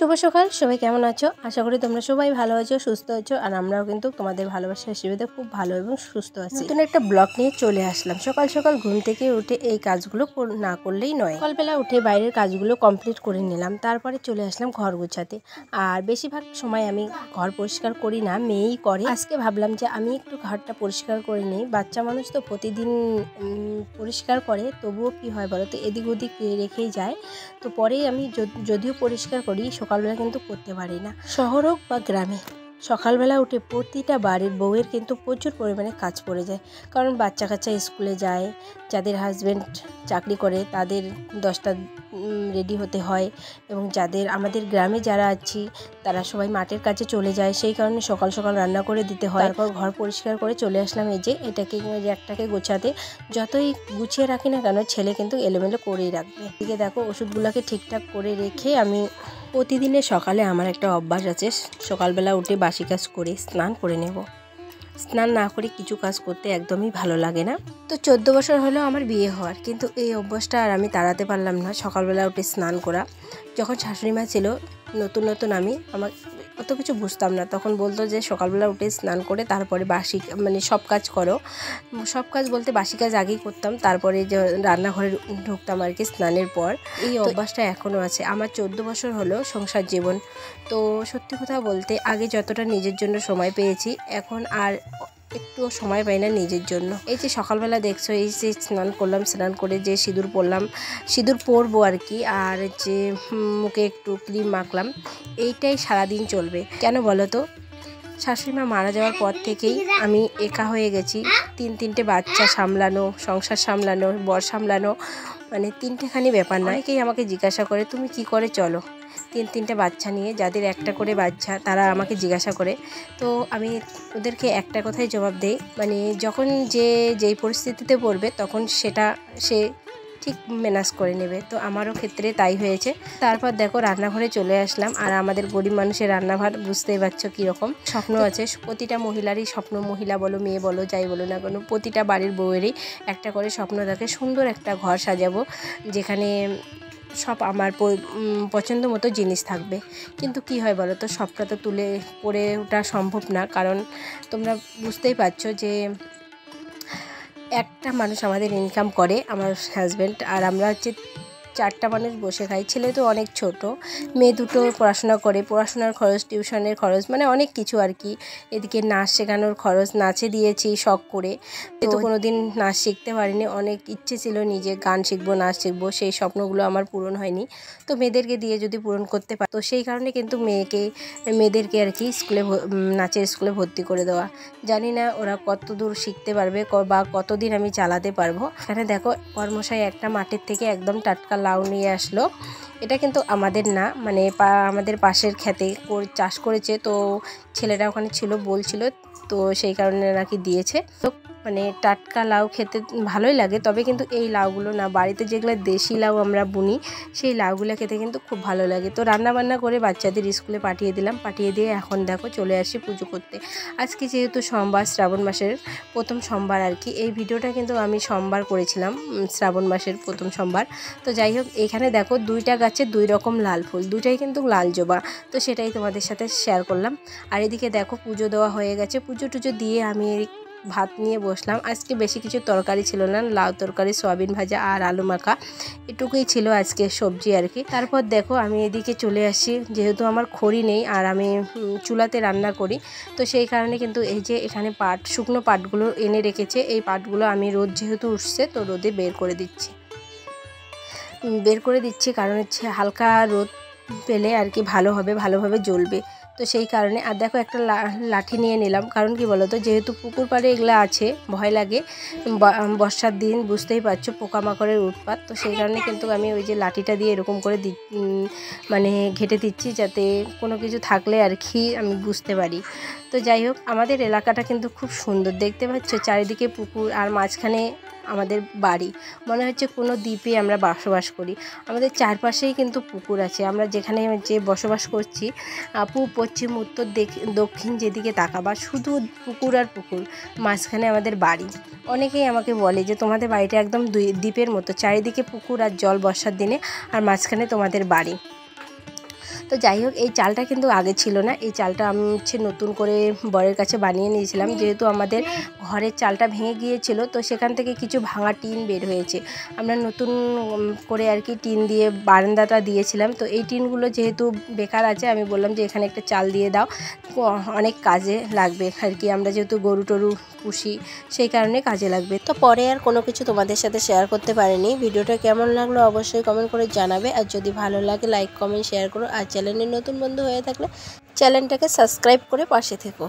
শুভ সকাল। সবাই কেমন আছো? আশা করি তোমরা সবাই ভালো আছো, সুস্থ আছো। আর আমরাও কিন্তু তোমাদের ভালোবাসার আশীর্বাদে খুব ভালো এবং সুস্থ আছি। নতুন একটা ব্লগ নিয়ে চলে আসলাম। সকাল সকাল ঘুম থেকে উঠে এই কাজগুলো না করলেই নয়। সকালবেলা উঠে বাইরের কাজগুলো কমপ্লিট করে নিলাম, তারপরে চলে আসলাম ঘর গোছাতে। আর বেশিরভাগ সময় আমি ঘর পরিষ্কার করি না, মেয়েই করে। আজকে ভাবলাম যে আমি একটু ঘরটা পরিষ্কার করে নিই। বাচ্চা মানুষ তো প্রতিদিন পরিষ্কার করে, তবুও কি হয় বলো তো, এদিক ওদিক রেখেই যায়। তো পরেই আমি যদিও পরিষ্কার করি, সকালবেলা কিন্তু করতে পারি না। শহর হোক বা গ্রামে, সকালবেলা উঠে প্রতিটা বাড়ির বউয়ের কিন্তু প্রচুর পরিমাণে কাজ পড়ে যায়। কারণ বাচ্চা কাচ্চা স্কুলে যায়, যাদের হাজব্যান্ড চাকরি করে তাদের 10টা রেডি হতে হয়, এবং আমাদের গ্রামে যারা আছি তারা সবাই মাঠের কাছে চলে যায়। সেই কারণে সকাল সকাল রান্না করে দিতে হয়। তারপর ঘর পরিষ্কার করে চলে আসলাম এই যে একটাকে গোছাতে। যতই গুছিয়ে রাখি না কেন, ছেলে কিন্তু এলোমেলো করেই রাখবে। এদিকে দেখো, ওষুধগুলোকে ঠিকঠাক করে রেখে আমি প্রতিদিনের সকালে আমার একটা অভ্যাস আছে, সকালবেলা উঠে বাসি কাজ করে স্নান করে নেব। স্নান না করে কিছু কাজ করতে একদমই ভালো লাগে না। তো 14 বছর হলো আমার বিয়ে হওয়ার, কিন্তু এই অভ্যাসটা আর আমি তাড়াতে পারলাম না, সকালবেলা উঠে স্নান করা। যখন শাশুড়ি মা ছিল নতুন আমি অত কিছু বুঝতাম না, তখন বলতো যে সকালবেলা উঠে স্নান করে তারপরে সব কাজ করো। সব কাজ বলতে বাসি কাজ আগেই করতাম, তারপরে যে রান্নাঘরে ঢুকতাম আর কি স্নানের পর। এই অভ্যাসটা এখনও আছে। আমার 14 বছর হলো সংসার জীবন। তো সত্যি কথা বলতে, আগে যতটা নিজের জন্য সময় পেয়েছি, এখন আর একটুও সময় পাই না নিজের জন্য। এই যে সকালবেলা দেখছো, এই যে স্নান করলাম, স্নান করে যে সিঁদুর পরলাম, সিঁদুর পরবো আর কি, আর যে মুখে একটু ক্রিম মাখলাম, এইটাই সারাদিন চলবে। কেন বলো তো, শাশুড়ি মা মারা যাওয়ার পর থেকেই আমি একা হয়ে গেছি। তিনটে বাচ্চা সামলানো, সংসার সামলানো, বর সামলানো, মানে তিনটেখানি ব্যাপার নয়। অনেকেই আমাকে জিজ্ঞাসা করে তুমি কি করে চলো। তিনটে বাচ্চা নিয়ে, যাদের একটা করে বাচ্চা, তারা আমাকে জিজ্ঞাসা করে। তো আমি ওদেরকে একটা কথাই জবাব দেই, মানে যখন যেই পরিস্থিতিতে পড়বে তখন সেটা সে ঠিক ম্যানেজ করে নেবে। তো আমারও ক্ষেত্রে তাই হয়েছে। তারপর দেখো রান্নাঘরে চলে আসলাম। আর আমাদের গরিব মানুষের রান্নাঘর বুঝতেই পারছো কীরকম। স্বপ্ন আছে, প্রতিটা মহিলারই স্বপ্ন, মহিলা বলো মেয়ে বলো যাই বলো না কেন, প্রতিটা বাড়ির বউয়েরই একটা করে স্বপ্ন থাকে, সুন্দর একটা ঘর সাজাবো যেখানে সব আমার পছন্দ মতো জিনিস থাকবে। কিন্তু কি হয় বলো তো, সবটা তো তুলে করে ওঠা সম্ভব না। কারণ তোমরা বুঝতেই পারছো যে একটা মানুষ আমাদের ইনকাম করে, আমার হাজব্যান্ড, আর আমরা হচ্ছে 4টা মানুষ বসে খাই। ছেলে তো অনেক ছোট, মেয়ে দুটো পড়াশোনা করে, পড়াশোনার খরচ, টিউশনের খরচ, মানে অনেক কিছু আর কি। এদিকে নাচ শেখানোর খরচ, নাচে দিয়েছি শখ করে, তো কোনো দিন নাচ শিখতে পারিনি। অনেক ইচ্ছে ছিল নিজে গান শিখবো, নাচ শিখবো, সেই স্বপ্নগুলো আমার পূরণ হয়নি। তো মেয়েদেরকে দিয়ে যদি পূরণ করতে পারি, তো সেই কারণে কিন্তু মেয়েদেরকে আর কি নাচের স্কুলে ভর্তি করে দেওয়া। জানি না ওরা কত দূর শিখতে পারবে বা কতদিন আমি চালাতে পারবো। এখানে দেখো কর্মশাই একটা মাঠের থেকে একদম টাটকা লাউ নিয়ে আসলো। এটা কিন্তু আমাদের না, মানে আমাদের পাশের খেতে চাষ করেছে। তো ছেলেরা ওখানে ছিল, বলছিল, তো সেই কারণে নাকি দিয়েছে। তো মানে টাটকা লাউ খেতে ভালোই লাগে, তবে কিন্তু এই লাউগুলো না, বাড়িতে যেগুলো দেশি লাউ আমরা বুনি, সেই লাউগুলো খেতে কিন্তু খুব ভালো লাগে। তো রান্নাবান্না করে বাচ্চাদের স্কুলে পাঠিয়ে দিলাম, পাঠিয়ে দিয়ে এখন দেখো চলে আসি পুজো করতে। আজকে যেহেতু সোমবার, শ্রাবণ মাসের প্রথম সোমবার আর কি, এই ভিডিওটা কিন্তু আমি সোমবার করেছিলাম, শ্রাবণ মাসের প্রথম সোমবার। তো যাই হোক, এখানে দেখো 2টা গাছে 2 রকম লাল ফুল, দুটাই কিন্তু লাল জবা। তো সেটাই তোমাদের সাথে শেয়ার করলাম। আর এদিকে দেখো পুজো দেওয়া হয়ে গেছে, পুজো টুজো দিয়ে আমি ভাত নিয়ে বসলাম। আজকে বেশি কিছু তরকারি ছিল না, লাউ তরকারি, সয়াবিন ভাজা আর আলু মাখা, এটুকুই ছিল আজকে সবজি আর কি। তারপর দেখো আমি এদিকে চলে আসি, যেহেতু আমার খড়ি নেই আর আমি চুলাতে রান্না করি, তো সেই কারণে কিন্তু এই যে এখানে শুকনো পাটগুলো এনে রেখেছে, এই পাটগুলো আমি রোদ যেহেতু উঠছে, তো রোদে বের করে দিচ্ছি, কারণ হচ্ছে হালকা রোদ পেলে আর কি ভালোভাবে জ্বলবে। তো সেই কারণে। আর দেখো একটা লাঠি নিয়ে নিলাম, কারণ কি বলো তো, যেহেতু পুকুর পাড়ে এগুলো আছে, ভয় লাগে, বর্ষার দিন বুঝতেই পারছো, পোকামাকড়ের উৎপাত। তো সেই কারণে কিন্তু আমি ওই যে লাঠিটা দিয়ে এরকম করে মানে ঘেঁটে দিচ্ছি, যাতে কোনো কিছু থাকলে আর কি আমি বুঝতে পারি। তো যাই হোক, আমাদের এলাকাটা কিন্তু খুব সুন্দর, দেখতে পাচ্ছ চারিদিকে পুকুর, আর মাঝখানে আমাদের বাড়ি, মনে হচ্ছে কোনো দ্বীপে আমরা বসবাস করি। আমাদের চারপাশেই কিন্তু পুকুর আছে, আমরা যেখানে বসবাস করছি, পূব, পশ্চিম, উত্তর, দক্ষিণ যেদিকে তাকাবা শুধু পুকুর আর পুকুর, মাঝখানে আমাদের বাড়ি। অনেকেই আমাকে বলে যে তোমাদের বাড়িটা একদম দ্বীপের মতো, চারিদিকে পুকুর আর জল বর্ষার দিনে, আর মাঝখানে তোমাদের বাড়ি। তো যাই হোক, এই চালটা কিন্তু আগে ছিল না, এই চালটা আমি নতুন করে বরের কাছে বানিয়ে নিয়েছিলাম। যেহেতু আমাদের ঘরের চালটা ভেঙে গিয়েছিল, তো সেখান থেকে কিছু ভাঙা টিন বের হয়েছে। আমরা নতুন করে আর কি টিন দিয়ে বারান্দাটা দিয়েছিলাম। তো এই টিনগুলো যেহেতু বেকার আছে, আমি বললাম যে এখানে একটা চাল দিয়ে দাও, অনেক কাজে লাগবে আর কি। আমরা যেহেতু গরু টরু পুষি, সেই কারণে কাজে লাগবে। তো পরে আর কোনো কিছু তোমাদের সাথে শেয়ার করতে পারিনি। ভিডিওটা কেমন লাগলো অবশ্যই কমেন্ট করে জানাবে, আর যদি ভালো লাগে লাইক কমেন্ট শেয়ার করো, আর চ্যানেলের নতুন বন্ধু হয়ে থাকলে চ্যানেলটাকে সাবস্ক্রাইব করে পাশে থেকো।